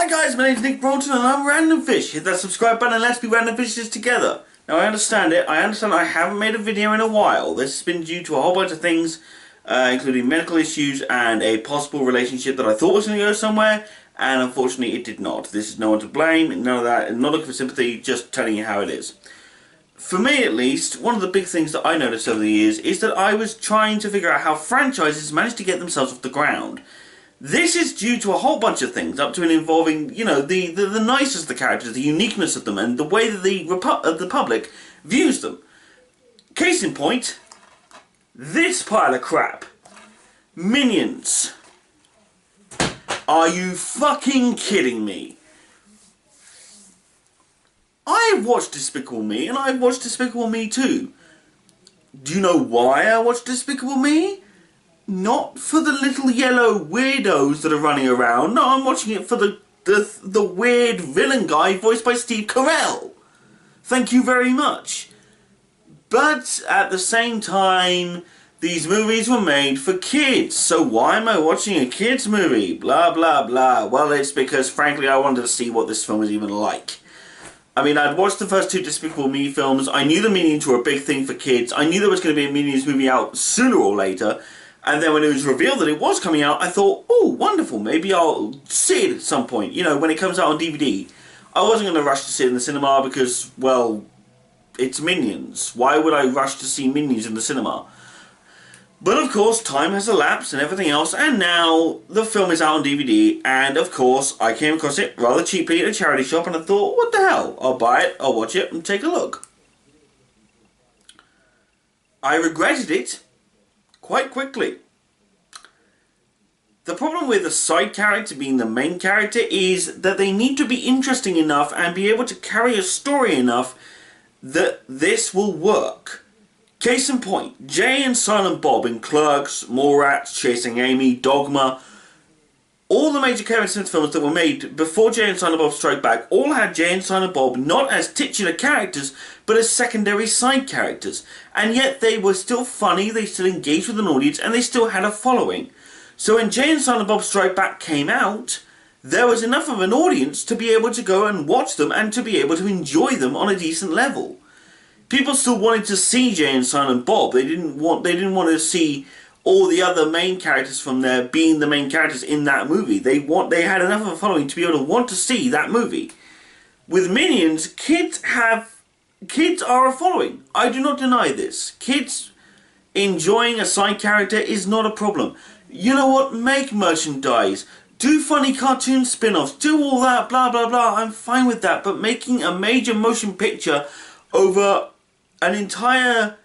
Hi guys, my name's Nick Broughton and I'm Randomfish. Hit that subscribe button and let's be Randomfishes together. Now I understand I haven't made a video in a while. This has been due to a whole bunch of things, including medical issues and a possible relationship that I thought was going to go somewhere, and unfortunately it did not. This is no one to blame, none of that, and not looking for sympathy, just telling you how it is. For me at least, one of the big things that I noticed over the years is that I was trying to figure out how franchises managed to get themselves off the ground. This is due to a whole bunch of things, up to and involving, you know, the nicest of the characters, the uniqueness of them, and the way that the public views them. Case in point, this pile of crap. Minions. Are you fucking kidding me? I've watched Despicable Me, and I've watched Despicable Me 2. Do you know why I watched Despicable Me? Not for the little yellow weirdos that are running around. No, I'm watching it for the weird villain guy voiced by Steve Carell. Thank you very much. But at the same time, these movies were made for kids. So why am I watching a kids movie? Blah, blah, blah. Well, it's because, frankly, I wanted to see what this film was even like. I mean, I'd watched the first two Despicable Me films. I knew the Minions were a big thing for kids. I knew there was going to be a Minions movie out sooner or later. And then when it was revealed that it was coming out, I thought, oh, wonderful, maybe I'll see it at some point. You know, when it comes out on DVD. I wasn't going to rush to see it in the cinema because, well, it's Minions. Why would I rush to see Minions in the cinema? But of course, time has elapsed and everything else, and now the film is out on DVD, and of course, I came across it rather cheaply at a charity shop, and I thought, what the hell? I'll buy it, I'll watch it, and take a look. I regretted it quite quickly. The problem with a side character being the main character is that they need to be interesting enough and be able to carry a story enough that this will work. Case in point, Jay and Silent Bob in Clerks, Mallrats, Chasing Amy, Dogma, all the major Kevin Smith films that were made before Jay and Silent Bob Strike Back all had Jay and Silent Bob not as titular characters, but as secondary side characters. And yet they were still funny, they still engaged with an audience, and they still had a following. So when Jay and Silent Bob Strike Back came out, there was enough of an audience to be able to go and watch them and to be able to enjoy them on a decent level. People still wanted to see Jay and Silent Bob. They didn't want to see all the other main characters from there being the main characters in that movie. They had enough of a following to be able to want to see that movie. With Minions, kids are a following. I do not deny this. Kids enjoying a side character is not a problem. You know what? Make merchandise. Do funny cartoon spin-offs. Do all that, blah, blah, blah. I'm fine with that. But making a major motion picture over an entire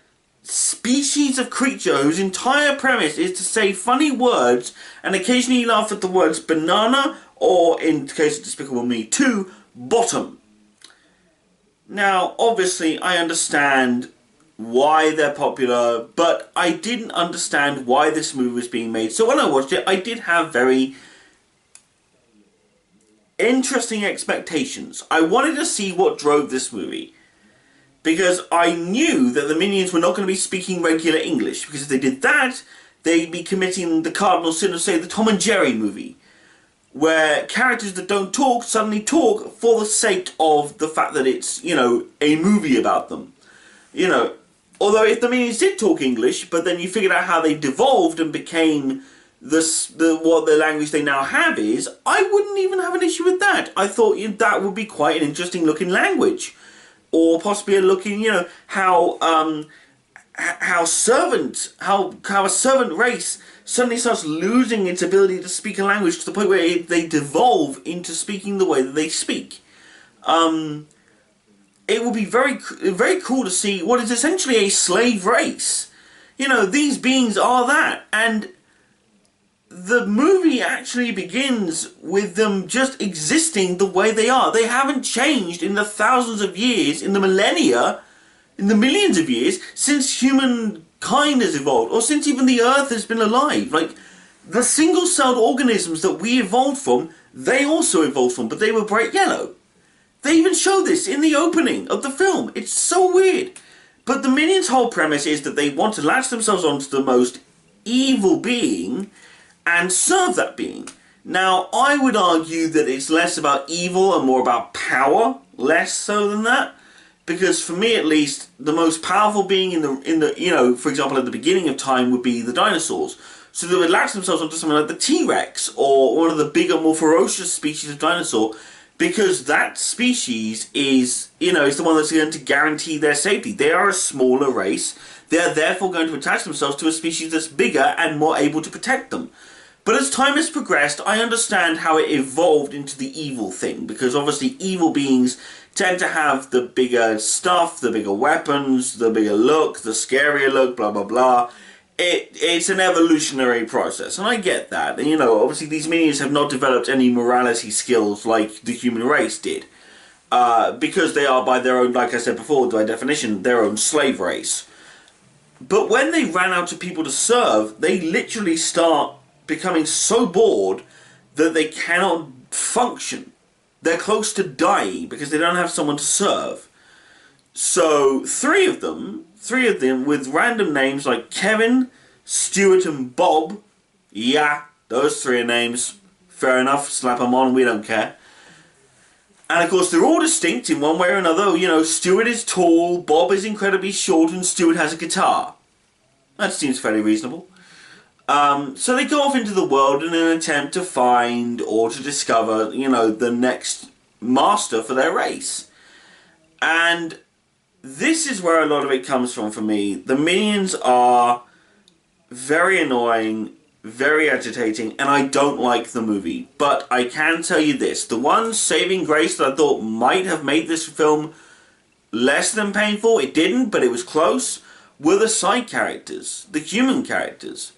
species of creature whose entire premise is to say funny words and occasionally laugh at the words banana or, in the case of Despicable Me 2, bottom. Now, obviously, I understand why they're popular, but I didn't understand why this movie was being made. So when I watched it, I did have very interesting expectations. I wanted to see what drove this movie, because I knew that the Minions were not going to be speaking regular English, because if they did that, they'd be committing the cardinal sin of, say, the Tom and Jerry movie, where characters that don't talk suddenly talk for the sake of the fact that it's, you know, a movie about them. You know, although if the Minions did talk English, but then you figured out how they devolved and became what the language they now have is, I wouldn't even have an issue with that. I thought that would be quite an interesting looking language. Or possibly a looking, you know, how a servant race suddenly starts losing its ability to speak a language to the point where they devolve into speaking the way that they speak. It will be very, very cool to see what is essentially a slave race. You know, these beings are that, and the movie actually begins with them just existing the way they are. They haven't changed in the thousands of years, in the millennia, in the millions of years, since humankind has evolved, or since even the Earth has been alive. Like, the single-celled organisms that we evolved from, they also evolved from, but they were bright yellow. They even show this in the opening of the film. It's so weird. But the Minions' whole premise is that they want to latch themselves onto the most evil being and serve that being. Now, I would argue that it's less about evil and more about power, less so than that. Because for me, at least, the most powerful being in the you know, for example, at the beginning of time would be the dinosaurs. So they would latch themselves onto something like the T-Rex or one of the bigger, more ferocious species of dinosaur, because that species is, you know, is the one that's going to guarantee their safety. They are a smaller race. They are therefore going to attach themselves to a species that's bigger and more able to protect them. But as time has progressed, I understand how it evolved into the evil thing, because obviously evil beings tend to have the bigger stuff, the bigger weapons, the bigger look, the scarier look, blah blah blah. It's an evolutionary process, and I get that. And, you know, obviously these minions have not developed any morality skills like the human race did. Because they are, by their own, like I said before, by definition, their own slave race. But when they ran out of people to serve, they literally start becoming so bored that they cannot function. They're close to dying because they don't have someone to serve. So three of them with random names like Kevin, Stuart and Bob. Yeah, those three are names. Fair enough, slap them on, we don't care. And of course they're all distinct in one way or another. You know, Stuart is tall, Bob is incredibly short, and Stuart has a guitar. That seems fairly reasonable. So they go off into the world in an attempt to find or to discover, you know, the next master for their race. And this is where a lot of it comes from for me. The minions are very annoying, very agitating, and I don't like the movie. But I can tell you this. The one saving grace that I thought might have made this film less than painful, it didn't, but it was close, were the side characters, the human characters.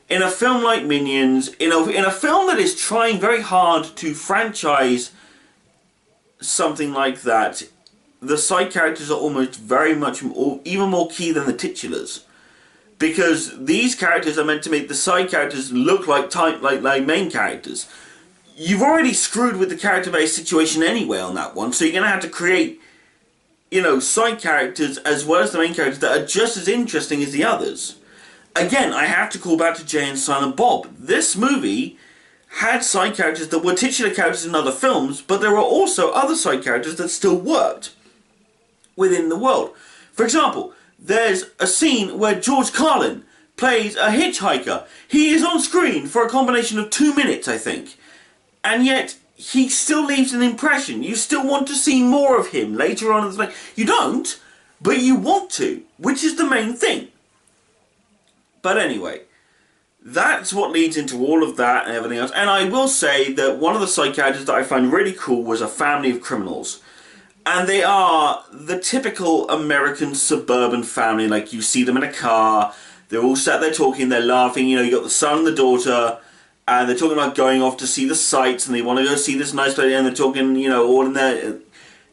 In a film like Minions, in a film that is trying very hard to franchise something like that, the side characters are almost very much even more key than the titulars. Because these characters are meant to make the side characters look like main characters. You've already screwed with the character-based situation anyway on that one, so you're going to have to create, you know, side characters as well as the main characters that are just as interesting as the others. Again, I have to call back to Jay and Silent Bob. This movie had side characters that were titular characters in other films, but there were also other side characters that still worked within the world. For example, there's a scene where George Carlin plays a hitchhiker. He is on screen for a combination of 2 minutes, I think. And yet, he still leaves an impression. You still want to see more of him later on in the film. You don't, but you want to, which is the main thing. But anyway, that's what leads into all of that and everything else. And I will say that one of the side characters that I find really cool was a family of criminals. And they are the typical American suburban family. Like, you see them in a car, they're all sat there talking, they're laughing. You know, you got the son and the daughter, and they're talking about going off to see the sights, and they want to go see this nice place, and they're talking, you know, all in their...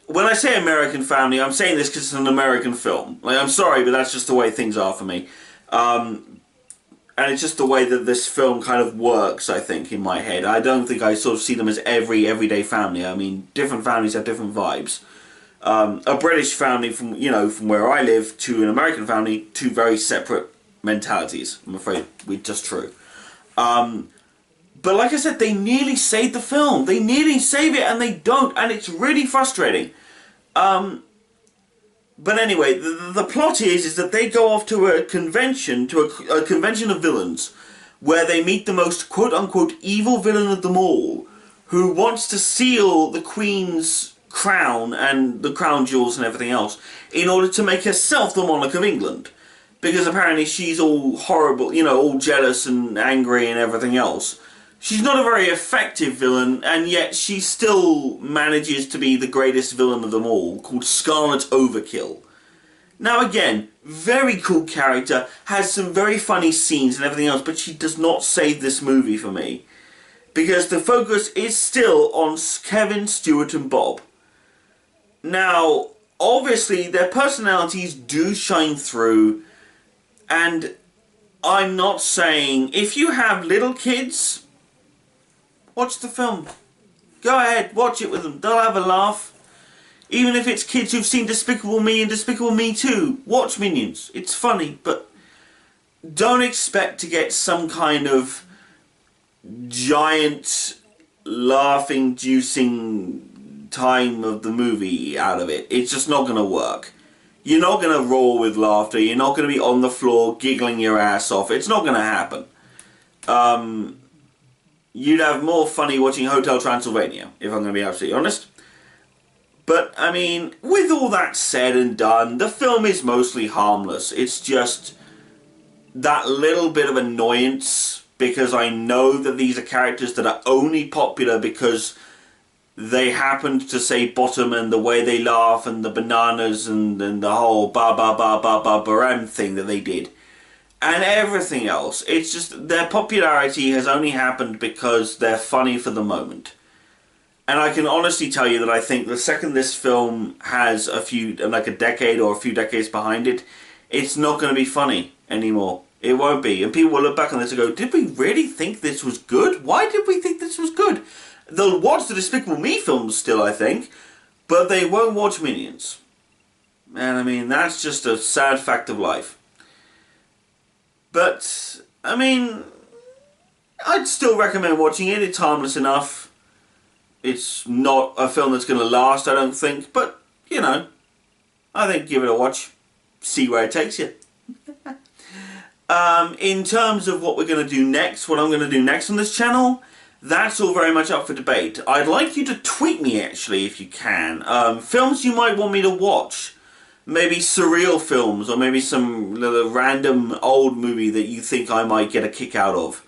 When I say American family, I'm saying this because it's an American film. Like, I'm sorry, but that's just the way things are for me. And it's just the way that this film kind of works, I think, in my head. I don't think I sort of see them as everyday family. I mean, different families have different vibes. A British family from, you know, from where I live to an American family, two very separate mentalities. I'm afraid we're just true. But like I said, they nearly saved the film. They nearly save it and they don't, and it's really frustrating. But anyway, the plot is that they go off to a convention, a convention of villains, where they meet the most quote-unquote evil villain of them all, who wants to steal the Queen's crown and the crown jewels and everything else in order to make herself the monarch of England. Because apparently she's all horrible, you know, all jealous and angry and everything else. She's not a very effective villain, and yet she still manages to be the greatest villain of them all, called Scarlet Overkill. Now again, very cool character, has some very funny scenes and everything else, but she does not save this movie for me. Because the focus is still on Kevin, Stuart and Bob. Now, obviously, their personalities do shine through, and I'm not saying, if you have little kids, watch the film. Go ahead, watch it with them. They'll have a laugh. Even if it's kids who've seen Despicable Me and Despicable Me 2, watch Minions. It's funny, but don't expect to get some kind of giant laugh-inducing time of the movie out of it. It's just not going to work. You're not going to roar with laughter. You're not going to be on the floor giggling your ass off. It's not going to happen. You'd have more funny watching Hotel Transylvania, if I'm going to be absolutely honest. But, I mean, with all that said and done, the film is mostly harmless. It's just that little bit of annoyance, because I know that these are characters that are only popular because they happened to say bottom, and the way they laugh and the bananas and the whole ba ba ba ba ba baram thing that they did. And everything else. It's just their popularity has only happened because they're funny for the moment. And I can honestly tell you that I think the second this film has a decade or a few decades behind it, it's not going to be funny anymore. It won't be. And people will look back on this and go, did we really think this was good? Why did we think this was good? They'll watch the Despicable Me films still, I think, but they won't watch Minions. And I mean, that's just a sad fact of life. But, I mean, I'd still recommend watching it. It's harmless enough. It's not a film that's going to last, I don't think. But, you know, I think give it a watch. See where it takes you. In terms of what we're going to do next, what I'm going to do next on this channel, that's all very much up for debate. I'd like you to tweet me, actually, if you can. Films you might want me to watch. Maybe surreal films, or maybe some little random old movie that you think I might get a kick out of.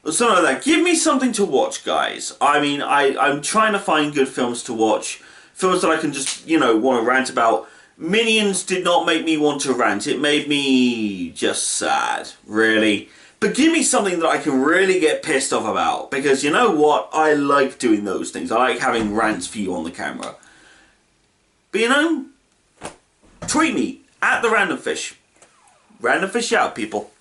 Or something like that. Give me something to watch, guys. I mean, I'm trying to find good films to watch. Films that I can just, you know, want to rant about. Minions did not make me want to rant. It made me just sad, really. But give me something that I can really get pissed off about. Because you know what? I like doing those things. I like having rants for you on the camera. But you know, tweet me at the Randomfish. Randomfish out, people.